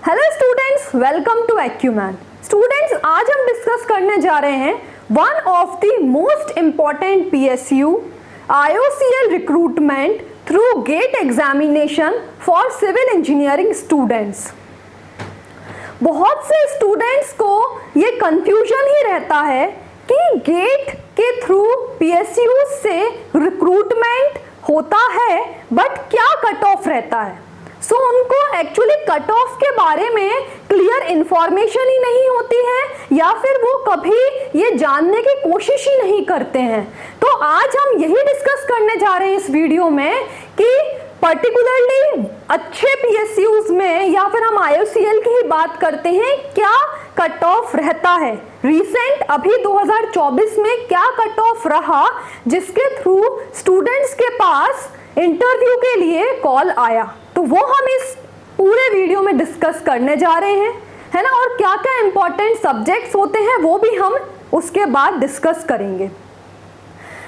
Hello students, welcome to Acumen. Students, आज हम discuss करने जा रहे हैं one of the most important PSU IOCL recruitment through GATE examination for civil engineering students. बहुत से स्टूडेंट्स को ये कंफ्यूजन ही रहता है कि गेट के थ्रू PSU से रिक्रूटमेंट होता है बट क्या कट ऑफ रहता है। सो उनको एक्चुअली कट ऑफ के बारे में क्लियर इंफॉर्मेशन ही नहीं होती है या फिर वो कभी ये जानने की कोशिश ही नहीं करते हैं। तो आज हम यही डिस्कस करने जा रहे हैं इस वीडियो में कि पर्टिकुलरली अच्छे PSUs में या फिर हम IOCL की ही बात करते हैं, क्या कट ऑफ रहता है। रिसेंट अभी 2024 में क्या कट ऑफ रहा जिसके थ्रू स्टूडेंट्स के पास इंटरव्यू के लिए कॉल आया, तो वो हम इस पूरे वीडियो में डिस्कस करने जा रहे हैं, है ना। और क्या क्या इंपॉर्टेंट सब्जेक्ट्स होते हैं वो भी हम उसके बाद डिस्कस करेंगे।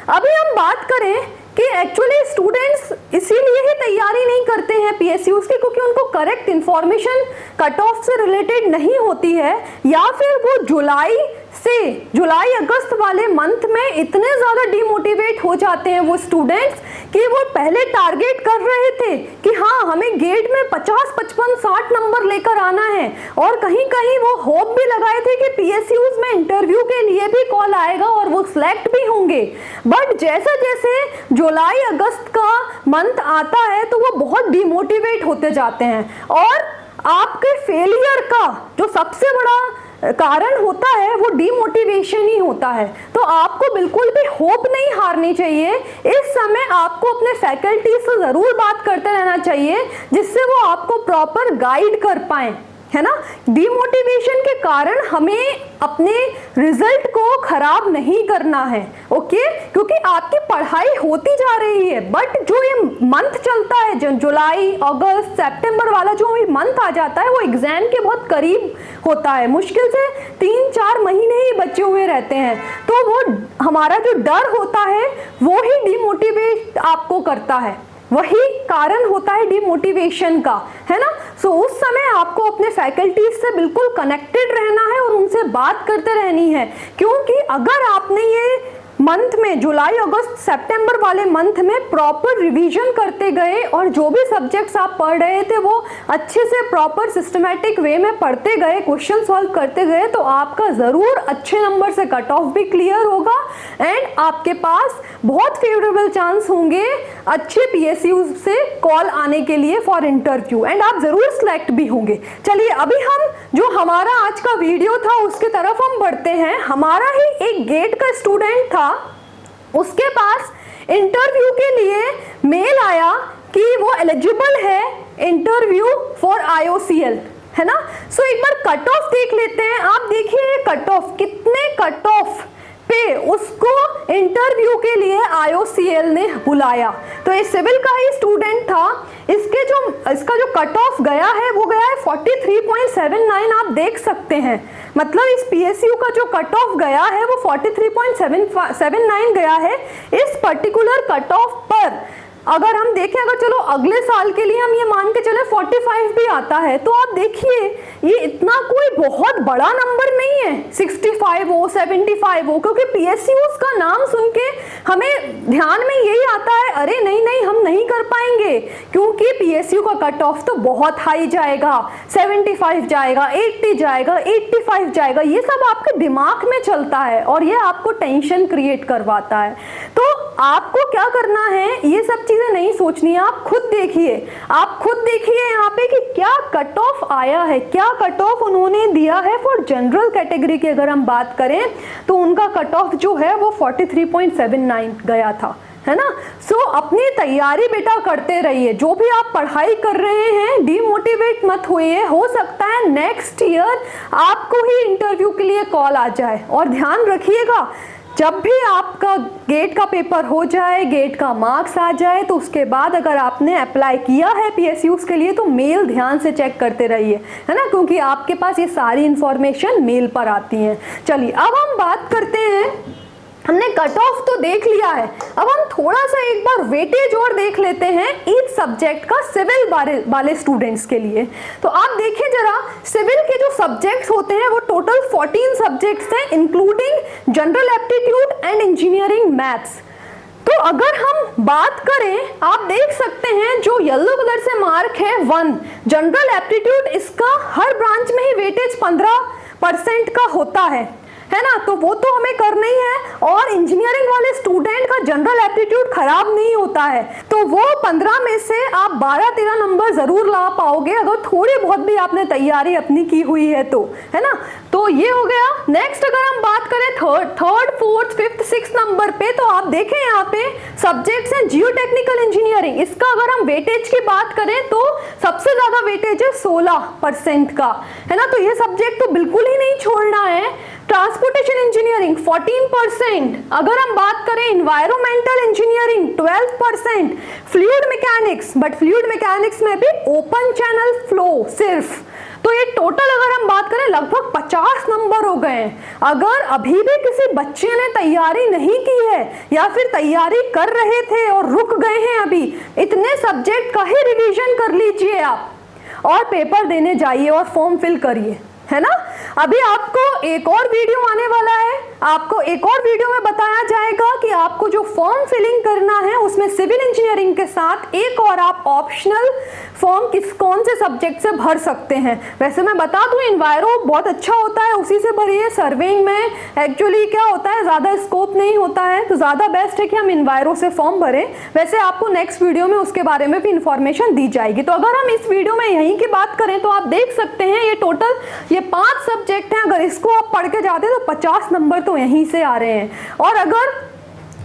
अभी हम बात करें कि एक्चुअली स्टूडेंट्स इसीलिए ही तैयारी नहीं करते हैं PSUs की क्योंकि उनको करेक्ट इंफॉर्मेशन कट ऑफ से रिलेटेड नहीं होती है, या फिर वो जुलाई अगस्त वाले मंथ में इतने ज़्यादा डिमोटिवेट हो जाते हैं वो स्टूडेंट्स कि वो पहले टारगेट कर रहे थे कि हाँ हमें गेट में 50, 55, 60 नंबर लेकर आना है, और कहीं कहीं वो होप भी लगाए थे कि PSUs में इंटरव्यू के लिए भी कॉल आएगा और वो सिलेक्ट भी होंगे। बट जैसे जैसे जुलाई अगस्त का मंथ आता है तो वो बहुत डिमोटिवेट होते जाते हैं, और आपके फेलियर का जो सबसे बड़ा कारण होता है वो डिमोटिवेशन ही होता है। तो आपको बिल्कुल भी होप नहीं हारनी चाहिए। इस समय आपको अपने फैकल्टी से ज़रूर बात करते रहना चाहिए जिससे वो आपको प्रॉपर गाइड कर पाएं, है ना। डिमोटिवेशन के कारण हमें अपने रिजल्ट को खराब नहीं करना है, ओके, क्योंकि आपकी पढ़ाई होती जा रही है। बट जो ये मंथ चलता है, जो जुलाई अगस्त सितंबर वाला जो मंथ आ जाता है वो एग्जाम के बहुत करीब होता है, मुश्किल से 3-4 महीने ही बचे हुए रहते हैं। तो वो हमारा जो डर होता है वो ही डिमोटिवेट आपको करता है, वही कारण होता है डिमोटिवेशन का, है ना। सो उस समय आपको अपने फैकल्टीज से बिल्कुल कनेक्टेड रहना है और उनसे बात करते रहनी है, क्योंकि अगर आपने ये मंथ में जुलाई अगस्त सितंबर वाले मंथ में प्रॉपर रिवीजन करते गए और जो भी सब्जेक्ट्स आप पढ़ रहे थे वो अच्छे से प्रॉपर सिस्टमैटिक वे में पढ़ते गए, क्वेश्चन सॉल्व करते गए, तो आपका ज़रूर अच्छे नंबर से कट ऑफ भी क्लियर होगा एंड आपके पास बहुत फेवरेबल चांस होंगे अच्छे PSUs से कॉल आने के लिए फॉर इंटरव्यू, एंड आप ज़रूर सिलेक्ट भी होंगे। चलिए अभी हम जो हमारा आज का वीडियो था उसके तरफ हम बढ़ते हैं। हमारा ही एक गेट का स्टूडेंट था, उसके पास इंटरव्यू के लिए मेल आया कि वो एलिजिबल है इंटरव्यू फॉर IOCL, है ना। सो एक बार कट ऑफ देख लेते हैं। आप देखिए कट ऑफ, कितने कट ऑफ पे उसको इंटरव्यू के लिए IOCL ने बुलाया। तो ये सिविल का ही स्टूडेंट था, इसका जो कट ऑफ गया है वो गया है 43.79। आप देख सकते हैं, मतलब इस PSU का जो कट ऑफ गया है वो 43.79 गया है। इस पर्टिकुलर कट ऑफ पर अगर हम देखें, अगर चलो अगले साल के लिए हम ये मान के चले 45 भी आता है, तो आप देखिए ये इतना कोई बहुत बड़ा नंबर नहीं है, 65 हो 75 हो, क्योंकि PSUs का नाम सुन के हमें ध्यान में यही आता है अरे नहीं हम नहीं कर पाएंगे, क्योंकि PSU का कट ऑफ तो बहुत हाई जाएगा, 75 जाएगा, 80 जाएगा, 85 जाएगा, ये सब आपके दिमाग में चलता है और ये आपको टेंशन क्रिएट करवाता है। तो आपको क्या करना है, ये सब चीजें नहीं सोचनी है, आप खुद देखिए यहाँ पे कि क्या कट ऑफ आया है, क्या कट ऑफ उन्होंने दिया है फॉर जनरल कैटेगरी की। अगर हम बात करें तो उनका कट ऑफ जो है वो 43.79 गया था, है ना। सो अपनी तैयारी बेटा करते रहिए, जो भी आप पढ़ाई कर रहे हैं डिमोटिवेट मत होइए, हो सकता है नेक्स्ट ईयर आपको ही इंटरव्यू के लिए कॉल आ जाए। और ध्यान रखिएगा, जब भी आपका गेट का पेपर हो जाए, गेट का मार्क्स आ जाए, तो उसके बाद अगर आपने अप्लाई किया है PSUs के लिए तो मेल ध्यान से चेक करते रहिए, है ना, क्योंकि आपके पास ये सारी इंफॉर्मेशन मेल पर आती है। चलिए अब हम बात करते हैं, हमने कट ऑफ तो देख लिया है, अब हम थोड़ा सा एक बार वेटेज और देख लेते हैं ईच सब्जेक्ट का सिविल वाले स्टूडेंट्स के लिए। तो आप देखिए जरा सिविल के जो सब्जेक्ट्स होते हैं वो टोटल 14 सब्जेक्ट्स हैं, including general aptitude and engineering maths. तो अगर हम बात करें, आप देख सकते हैं जो येलो कलर से मार्क है 1 जनरल एप्टीट्यूड, इसका हर ब्रांच में ही वेटेज 15% का होता है ना, तो वो तो हमें करना ही है। और इंजीनियरिंग वाले स्टूडेंट का जनरल एप्टीट्यूड खराब नहीं होता है, तो वो 15 में से आप 12-13 नंबर जरूर ला पाओगे अगर थोड़ी बहुत भी आपने तैयारी अपनी की हुई है तो, है ना। तो ये हो गया। नेक्स्ट अगर हम बात करें third, fourth, fifth, six number पे, तो आप देखें यहाँ पे सब्जेक्ट्स हैं जियो टेक्निकल इंजीनियरिंग। इसका अगर हम वेटेज की बात करें तो सबसे ज्यादा वेटेज है 16% का, है ना। तो ये सब्जेक्ट तो बिल्कुल ही नहीं छोड़ना है। ट्रांसपोर्टेशन इंजीनियरिंग 14%, अगर हम बात करें environmental engineering 12%, fluid mechanics, but fluid mechanics में भी ओपन चैनल फ्लो सिर्फ। तो ये टोटल अगर हम बात करें लगभग 50 नंबर हो गए हैं। अगर अभी भी किसी बच्चे ने तैयारी नहीं की है या फिर तैयारी कर रहे थे और रुक गए हैं, अभी इतने सब्जेक्ट का ही रिवीजन कर लीजिए आप और पेपर देने जाइए और फॉर्म फिल करिए, है ना। अभी आपको एक और वीडियो आने वाला है, आपको एक और वीडियो में बताया जाएगा कि आपको जो फॉर्म फिलिंग करना है उसमें सिविल इंजीनियरिंग के साथ एक और आप ऑप्शनल फॉर्म कौन से सब्जेक्ट से भर सकते हैं। वैसे मैं बता दूं एनवायरो बहुत अच्छा होता है, उसी से भरिए। सर्वेइंग में एक्चुअली क्या होता है, ज्यादा स्कोप नहीं होता है, तो ज्यादा बेस्ट है कि हम एनवायरो से फॉर्म भरें। वैसे आपको नेक्स्ट वीडियो में उसके बारे में भी इंफॉर्मेशन दी जाएगी। तो अगर हम इस वीडियो में यहीं की बात करें तो आप देख सकते हैं ये टोटल ये 5 सब्जेक्ट हैं। अगर इसको आप पढ़ के जाते हैं तो 50 नंबर तो यहीं से आ रहे हैं। और अगर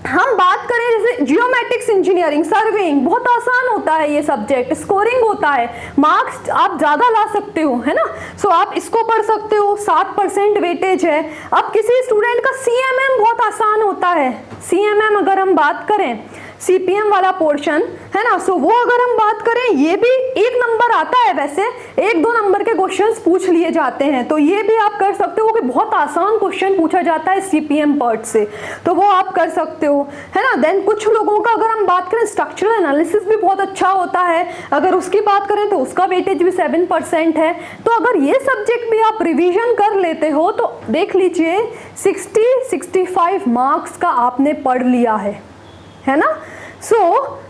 हम बात करें जैसे जियोमेट्रिक्स इंजीनियरिंग, सर्वेइंग, बहुत आसान होता है ये सब्जेक्ट, स्कोरिंग होता है, मार्क्स आप ज्यादा ला सकते हो, है ना। सो आप इसको पढ़ सकते हो, 7% वेटेज है। अब किसी स्टूडेंट का सीएमएम बहुत आसान होता है, सीएमएम अगर हम बात करें सीपीएम वाला पोर्शन, है ना। सो वो अगर हम बात करें ये भी 1 नंबर आता है, वैसे 1-2 नंबर के क्वेश्चंस पूछ लिए जाते हैं, तो ये भी आप कर सकते हो कि बहुत आसान क्वेश्चन पूछा जाता है सीपीएम पार्ट से, तो वो आप कर सकते हो, है ना। देन कुछ लोगों का अगर हम बात करें स्ट्रक्चरल एनालिसिस भी बहुत अच्छा होता है, अगर उसकी बात करें तो उसका वेटेज भी 7% है। तो अगर ये सब्जेक्ट भी आप रिविजन कर लेते हो तो देख लीजिए 60-65 मार्क्स का आपने पढ़ लिया है ना। सो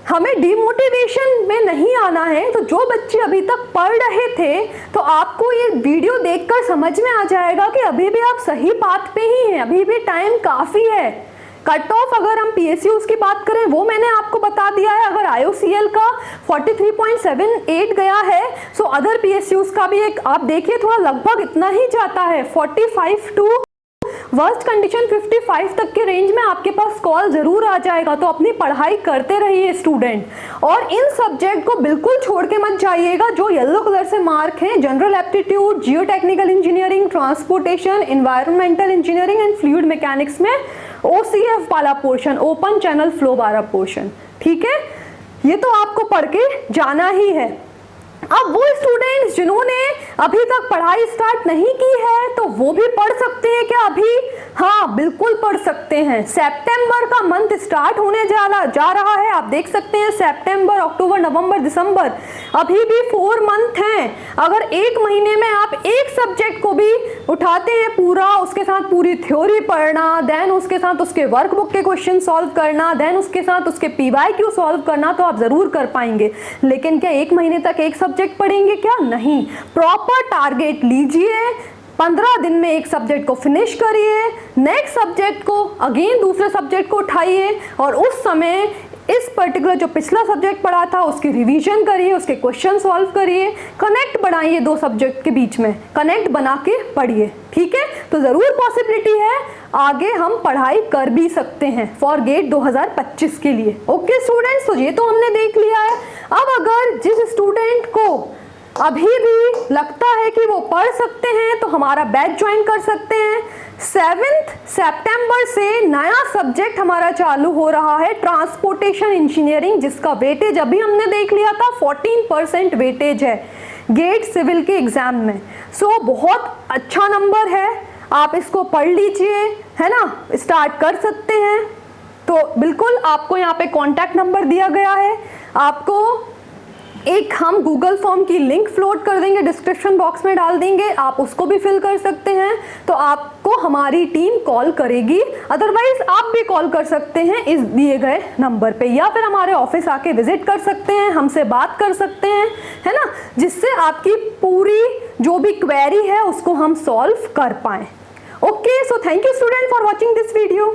हमें डिमोटिवेशन में नहीं आना है। तो जो बच्चे अभी तक पढ़ रहे थे तो आपको ये वीडियो देखकर समझ में आ जाएगा कि अभी भी आप सही पाथ पे ही हैं, अभी भी टाइम काफ़ी है। कट ऑफ अगर हम PSUs की बात करें वो मैंने आपको बता दिया है। अगर IOCL का 43.78 गया है, सो अदर PSUs का भी एक आप देखिए थोड़ा लगभग इतना ही जाता है, 45 टू वर्स्ट कंडीशन 55 तक के रेंज में आपके पास कॉल जरूर आ जाएगा। तो अपनी पढ़ाई करते रहिए स्टूडेंट, और इन सब्जेक्ट को बिल्कुल छोड़ के मत जाइएगा जो येलो कलर से मार्क हैं, general aptitude, Jio technical engineering, transportation, environmental engineering and fluid mechanics में OCF वाला पोर्शन, ओपन चैनल फ्लो वाला पोर्शन, ठीक है। ये तो आपको पढ़ के जाना ही है। अब वो स्टूडेंट्स जिन्होंने अभी तक पढ़ाई स्टार्ट नहीं की है तो वो भी पढ़ सकते हैं क्या अभी? हाँ बिल्कुल पढ़ सकते हैं। सितंबर का मंथ स्टार्ट होने जा रहा है, आप देख सकते हैं सितंबर, अक्टूबर, नवंबर, दिसंबर, अभी भी 4 मंथ हैं। अगर 1 महीने में आप एक सब्जेक्ट को भी उठाते हैं पूरा, उसके साथ पूरी थ्योरी पढ़ना, देन उसके साथ उसके वर्कबुक के क्वेश्चन सॉल्व करना, देन उसके साथ उसके PYQ सॉल्व करना, तो आप जरूर कर पाएंगे। लेकिन क्या 1 महीने तक एक सब्जेक्ट पढ़ेंगे क्या? नहीं। प्रॉपर टारगेट लीजिए, 15 दिन में एक सब्जेक्ट को फिनिश करिए, नेक्स्ट सब्जेक्ट को अगेन दूसरे सब्जेक्ट को उठाइए और उस समय इस पर्टिकुलर जो पिछला सब्जेक्ट पढ़ा था उसकी रिवीजन करिए, उसके क्वेश्चन सॉल्व करिए, कनेक्ट बनाइए 2 सब्जेक्ट के बीच में, कनेक्ट बना के पढ़िए, ठीक है। तो जरूर पॉसिबिलिटी है आगे हम पढ़ाई कर भी सकते हैं फॉर गेट 2025 के लिए। ओके स्टूडेंट्स, तो ये तो हमने देख लिया है। अब अगर जिस स्टूडेंट को अभी भी लगता है कि वो पढ़ सकते हैं तो हमारा बैच ज्वाइन कर सकते हैं। 7 सितंबर से नया सब्जेक्ट हमारा चालू हो रहा है, ट्रांसपोर्टेशन इंजीनियरिंग, जिसका वेटेज अभी हमने देख लिया था 14% वेटेज है गेट सिविल के एग्जाम में। सो बहुत अच्छा नंबर है, आप इसको पढ़ लीजिए, है ना, स्टार्ट कर सकते हैं। तो बिल्कुल आपको यहाँ पे कॉन्टैक्ट नंबर दिया गया है, आपको एक हम गूगल फॉर्म की लिंक फ्लोट कर देंगे, डिस्क्रिप्शन बॉक्स में डाल देंगे, आप उसको भी फिल कर सकते हैं। तो आपको हमारी टीम कॉल करेगी, अदरवाइज आप भी कॉल कर सकते हैं इस दिए गए नंबर पे, या फिर हमारे ऑफिस आके विजिट कर सकते हैं, हमसे बात कर सकते हैं, है ना, जिससे आपकी पूरी जो भी क्वेरी है उसको हम सॉल्व कर पाएं। Okay, so thank you student for watching this video.